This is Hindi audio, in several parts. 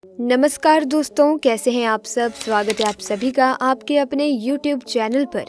नमस्कार दोस्तों, कैसे हैं आप सब। स्वागत है आप सभी का आपके अपने YouTube चैनल पर।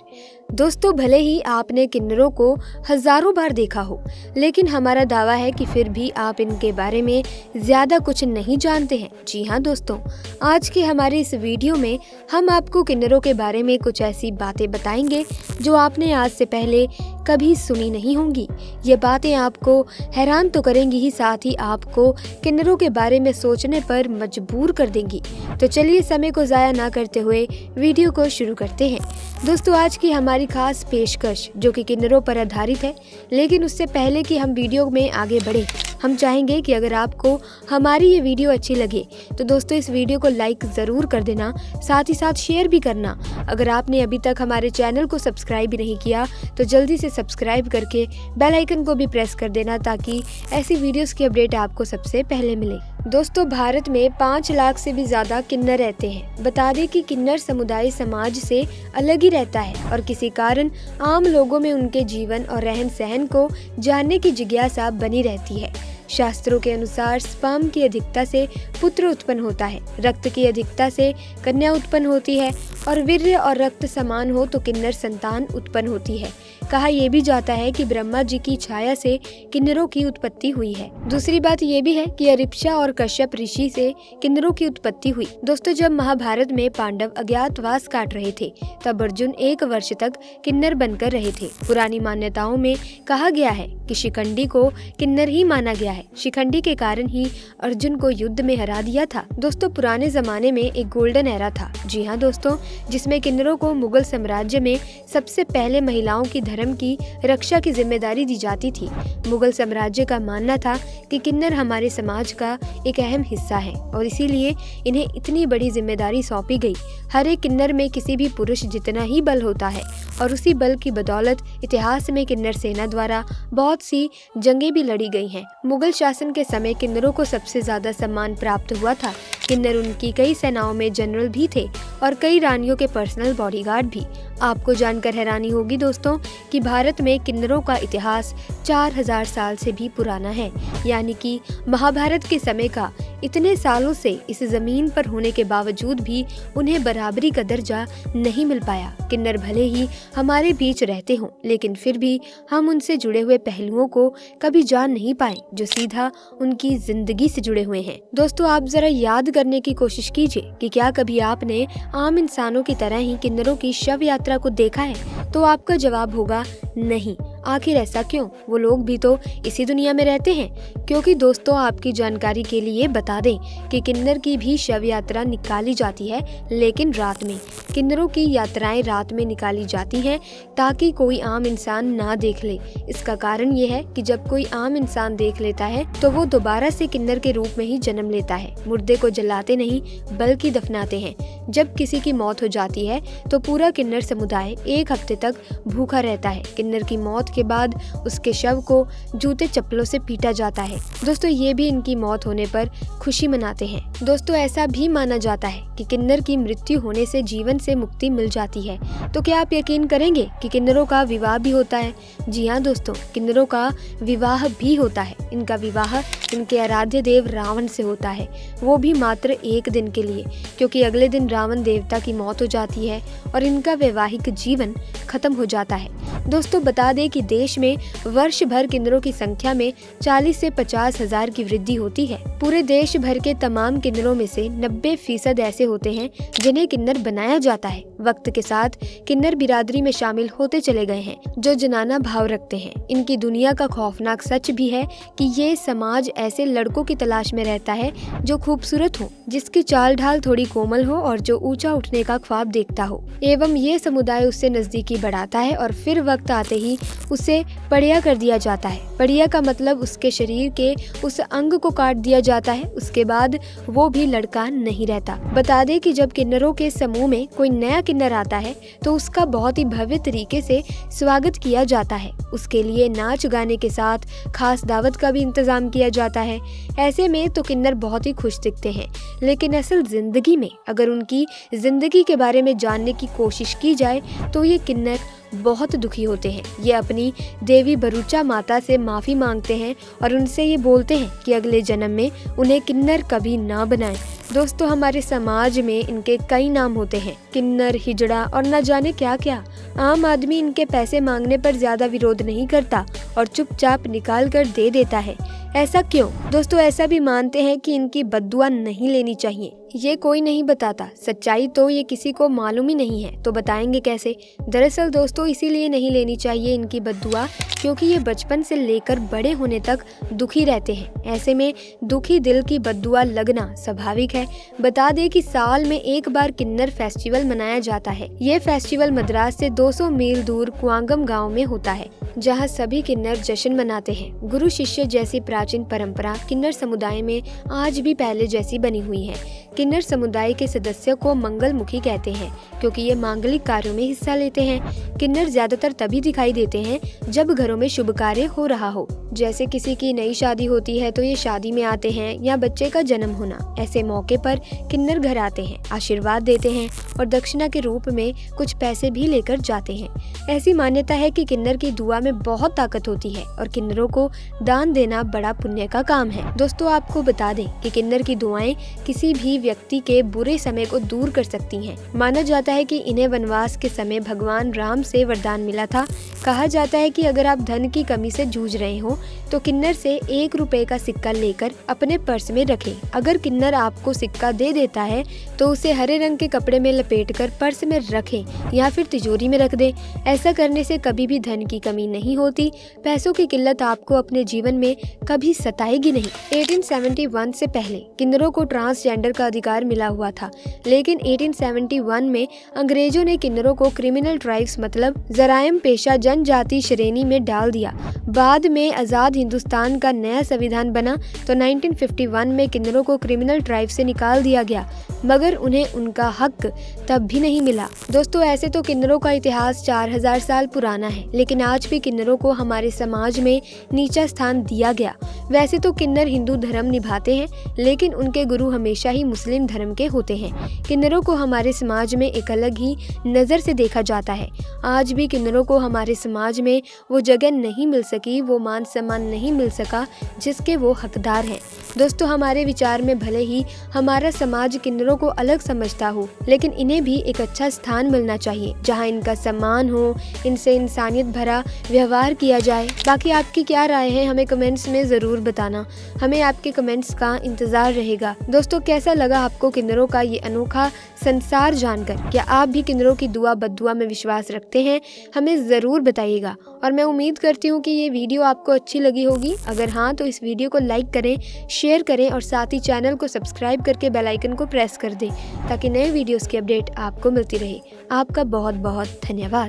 दोस्तों, भले ही आपने किन्नरों को हजारों बार देखा हो, लेकिन हमारा दावा है कि फिर भी आप इनके बारे में ज़्यादा कुछ नहीं जानते हैं। जी हाँ दोस्तों, आज के हमारे इस वीडियो में हम आपको किन्नरों के बारे में कुछ ऐसी बातें बताएंगे जो आपने आज से पहले कभी सुनी नहीं होंगी। ये बातें आपको हैरान तो करेंगी ही, साथ ही आपको किन्नरों के बारे में सोचने पर मजबूर कर देंगी। तो चलिए समय को ज़ाया ना करते हुए वीडियो को शुरू करते हैं। दोस्तों, आज की हमारी खास पेशकश जो कि किन्नरों पर आधारित है, लेकिन उससे पहले कि हम वीडियो में आगे बढ़े, हम चाहेंगे कि अगर आपको हमारी ये वीडियो अच्छी लगे तो दोस्तों इस वीडियो को लाइक ज़रूर कर देना, साथ ही साथ शेयर भी करना। अगर आपने अभी तक हमारे चैनल को सब्सक्राइब भी नहीं किया तो जल्दी से सब्सक्राइब करके बेल आइकन को भी प्रेस कर देना, ताकि ऐसी वीडियोस की अपडेट आपको सबसे पहले मिले। दोस्तों, भारत में 5 लाख से भी ज़्यादा किन्नर रहते हैं। बता दें कि किन्नर समुदाय समाज से अलग ही रहता है और किसी कारण आम लोगों में उनके जीवन और रहन सहन को जानने की जिज्ञासा बनी रहती है। शास्त्रों के अनुसार स्पर्म की अधिकता से पुत्र उत्पन्न होता है, रक्त की अधिकता से कन्या उत्पन्न होती है और वीर्य और रक्त समान हो तो किन्नर संतान उत्पन्न होती है। कहा यह भी जाता है कि ब्रह्मा जी की छाया से किन्नरों की उत्पत्ति हुई है। दूसरी बात यह भी है कि अरिप्शा और कश्यप ऋषि से किन्नरों की उत्पत्ति हुई। दोस्तों, जब महाभारत में पांडव अज्ञातवास काट रहे थे तब अर्जुन 1 वर्ष तक किन्नर बनकर रहे थे। पुरानी मान्यताओं में कहा गया है कि शिखंडी को किन्नर ही माना गया है। शिखंडी के कारण ही अर्जुन को युद्ध में हरा दिया था। दोस्तों, पुराने जमाने में एक गोल्डन एरा था, जी हाँ दोस्तों, जिसमें किन्नरों को मुगल साम्राज्य में सबसे पहले महिलाओं की धर्म की रक्षा की जिम्मेदारी दी जाती थी। मुगल साम्राज्य का मानना था कि किन्नर हमारे समाज का एक अहम हिस्सा है और इसीलिए इन्हें इतनी बड़ी जिम्मेदारी सौंपी गई। हर एक किन्नर में किसी भी पुरुष जितना ही बल होता है और उसी बल की बदौलत इतिहास में किन्नर सेना द्वारा बहुत सी जंगें भी लड़ी गई हैं। मुगल शासन के समय किन्नरों को सबसे ज्यादा सम्मान प्राप्त हुआ था। किन्नर उनकी कई सेनाओं में जनरल भी थे और कई रानियों के पर्सनल बॉडीगार्ड भी। आपको जानकर हैरानी होगी दोस्तों कि भारत में किन्नरों का इतिहास 4000 साल से भी पुराना है, यानी कि महाभारत के समय का। इतने सालों से इस जमीन पर होने के बावजूद भी उन्हें बराबरी का दर्जा नहीं मिल पाया। किन्नर भले ही हमारे बीच रहते हों, लेकिन फिर भी हम उनसे जुड़े हुए पहलुओं को कभी जान नहीं पाए जो सीधा उनकी जिंदगी से जुड़े हुए हैं। दोस्तों, आप जरा याद करने की कोशिश कीजिए कि क्या कभी आपने आम इंसानों की तरह ही किन्नरों की शव यात्रा को देखा है? तो आपका जवाब होगा नहीं। आखिर ऐसा क्यों? वो लोग भी तो इसी दुनिया में रहते हैं। क्योंकि दोस्तों, आपकी जानकारी के लिए बता दें कि किन्नर की भी शव यात्रा निकाली जाती है, लेकिन रात में। किन्नरों की यात्राएं रात में निकाली जाती हैं ताकि कोई आम इंसान ना देख ले। इसका कारण ये है कि जब कोई आम इंसान देख लेता है तो वो दोबारा से किन्नर के रूप में ही जन्म लेता है। मुर्दे को जलाते नहीं बल्कि दफनाते हैं। जब किसी की मौत हो जाती है तो पूरा किन्नर समुदाय 1 हफ्ते तक भूखा रहता है। किन्नर की मौत के बाद उसके शव को जूते चप्पलों से पीटा जाता है। दोस्तों, ये भी इनकी मौत होने पर खुशी मनाते हैं। दोस्तों, ऐसा भी माना जाता है कि किन्नर की मृत्यु होने से जीवन से मुक्ति मिल जाती है। तो क्या आप यकीन करेंगे कि किन्नरों का विवाह भी होता है? जी हाँ दोस्तों, किन्नरों का विवाह भी होता है। इनका विवाह इनके आराध्य देव रावण से होता है, वो भी मात्र 1 दिन के लिए, क्योंकि अगले दिन रावण देवता की मौत हो जाती है और इनका वैवाहिक जीवन खत्म हो जाता है। दोस्तों, बता दें कि देश में वर्ष भर किन्नरों की संख्या में 40 से 50 हजार की वृद्धि होती है। पूरे देश भर के तमाम किन्नरों में से 90% ऐसे होते हैं जिन्हें किन्नर बनाया जाता है। वक्त के साथ किन्नर बिरादरी में शामिल होते चले गए हैं जो जनाना भाव रखते हैं। इनकी दुनिया का खौफनाक सच भी है कि ये समाज ऐसे लड़कों की तलाश में रहता है जो खूबसूरत हो, जिसकी चाल ढाल थोड़ी कोमल हो और जो ऊंचा उठने का ख्वाब देखता हो, एवं ये समुदाय उससे नजदीकी बढ़ाता है और फिर वक्त आते ही उसे पड़िया कर दिया जाता है। पड़िया का मतलब उसके शरीर के उस अंग को काट दिया जाता है। उसके बाद वो भी लड़का नहीं रहता। बता दें कि जब किन्नरों के समूह में कोई नया किन्नर आता है तो उसका बहुत ही भव्य तरीके से स्वागत किया जाता है। उसके लिए नाच गाने के साथ खास दावत का भी इंतजाम किया जाता है। ऐसे में तो किन्नर बहुत ही खुश दिखते हैं, लेकिन असल जिंदगी में अगर उनकी जिंदगी के बारे में जानने की कोशिश की जाए तो ये किन्नर बहुत दुखी होते हैं। ये अपनी देवी भरूचा माता से माफ़ी मांगते हैं और उनसे ये बोलते हैं कि अगले जन्म में उन्हें किन्नर कभी ना बनाएं। दोस्तों, हमारे समाज में इनके कई नाम होते हैं, किन्नर, हिजड़ा और न जाने क्या क्या। आम आदमी इनके पैसे मांगने पर ज्यादा विरोध नहीं करता और चुपचाप निकाल कर दे देता है। ऐसा क्यों? दोस्तों, ऐसा भी मानते हैं कि इनकी बद्दुआ नहीं लेनी चाहिए। ये कोई नहीं बताता, सच्चाई तो ये किसी को मालूम ही नहीं है, तो बताएंगे कैसे? दरअसल दोस्तों, इसीलिए नहीं लेनी चाहिए इनकी बद्दुआ क्योंकि ये बचपन से लेकर बड़े होने तक दुखी रहते हैं। ऐसे में दुखी दिल की बद्दुआ लगना स्वाभाविक है। बता दें कि साल में एक बार किन्नर फेस्टिवल मनाया जाता है। ये फेस्टिवल मद्रास से 200 मील दूर कुआंगम गाँव में होता है, जहाँ सभी किन्नर जश्न मनाते हैं। गुरु शिष्य जैसी प्राचीन परंपरा किन्नर समुदाय में आज भी पहले जैसी बनी हुई है। किन्नर समुदाय के सदस्यों को मंगलमुखी कहते हैं क्योंकि ये मांगलिक कार्यों में हिस्सा लेते हैं। किन्नर ज्यादातर तभी दिखाई देते हैं जब घरों में शुभ कार्य हो रहा हो, जैसे किसी की नई शादी होती है तो ये शादी में आते हैं, या बच्चे का जन्म होना। ऐसे मौके पर किन्नर घर आते हैं, आशीर्वाद देते हैं और दक्षिणा के रूप में कुछ पैसे भी लेकर जाते हैं। ऐसी मान्यता है कि किन्नर की दुआ में बहुत ताकत होती है और किन्नरों को दान देना बड़ा पुण्य का काम है। दोस्तों, आपको बता दें कि किन्नर की दुआएं किसी भी व्यक्ति के बुरे समय को दूर कर सकती हैं। माना जाता है कि इन्हें वनवास के समय भगवान राम से वरदान मिला था। कहा जाता है कि अगर आप धन की कमी से जूझ रहे हो तो किन्नर से 1 रुपए का सिक्का लेकर अपने पर्स में रखें। अगर किन्नर आपको सिक्का दे देता है तो उसे हरे रंग के कपड़े में लपेटकर पर्स में रखें या फिर तिजोरी में रख दें। ऐसा करने से कभी भी धन की कमी नहीं होती। पैसों की किल्लत आपको अपने जीवन में कभी सताएगी नहीं। 1871 से पहले किन्नरों को ट्रांसजेंडर का अधिकार मिला हुआ था, लेकिन 1871 में अंग्रेजों ने किन्नरों को क्रिमिनल ट्राइब्स मतलब जराइम पेशा जनजाति श्रेणी में डाल दिया। बाद में आज़ाद हिंदुस्तान का नया संविधान बना तो 1951 में किन्नरों को क्रिमिनल ट्राइब से निकाल दिया गया, मगर उन्हें उनका हक तब भी नहीं मिला। दोस्तों, ऐसे तो किन्नरों का इतिहास 4000 साल पुराना है, लेकिन आज भी किन्नरों को हमारे समाज में नीचा स्थान दिया गया। वैसे तो किन्नर हिंदू धर्म निभाते हैं, लेकिन उनके गुरु हमेशा ही मुस्लिम धर्म के होते हैं। किन्नरों को हमारे समाज में एक अलग ही नज़र से देखा जाता है। आज भी किन्नरों को हमारे समाज में वो जगह नहीं मिल सकी, वो मान सम्मान नहीं मिल सका जिसके वो हकदार हैं। दोस्तों, हमारे विचार में भले ही हमारा समाज किन्नरों को अलग समझता हो, लेकिन इन्हें भी एक अच्छा स्थान मिलना चाहिए जहां इनका सम्मान हो, इनसे इंसानियत भरा व्यवहार किया जाए। बाकी आपकी क्या राय है हमें कमेंट्स में ज़रूर बताना। हमें आपके कमेंट्स का इंतज़ार रहेगा। दोस्तों, कैसा लगा आपको किन्नरों का ये अनोखा संसार जानकर? क्या आप भी किन्नरों की दुआ बद्दुआ में विश्वास रखते हैं? हमें ज़रूर बताइएगा और मैं उम्मीद करती हूँ कि ये वीडियो आपको अच्छी लगी होगी। अगर हाँ, तो इस वीडियो को लाइक करें, शेयर करें और साथ ही चैनल को सब्सक्राइब करके बेल आइकन को प्रेस कर दें ताकि नए वीडियोस की अपडेट आपको मिलती रहे। आपका बहुत बहुत धन्यवाद।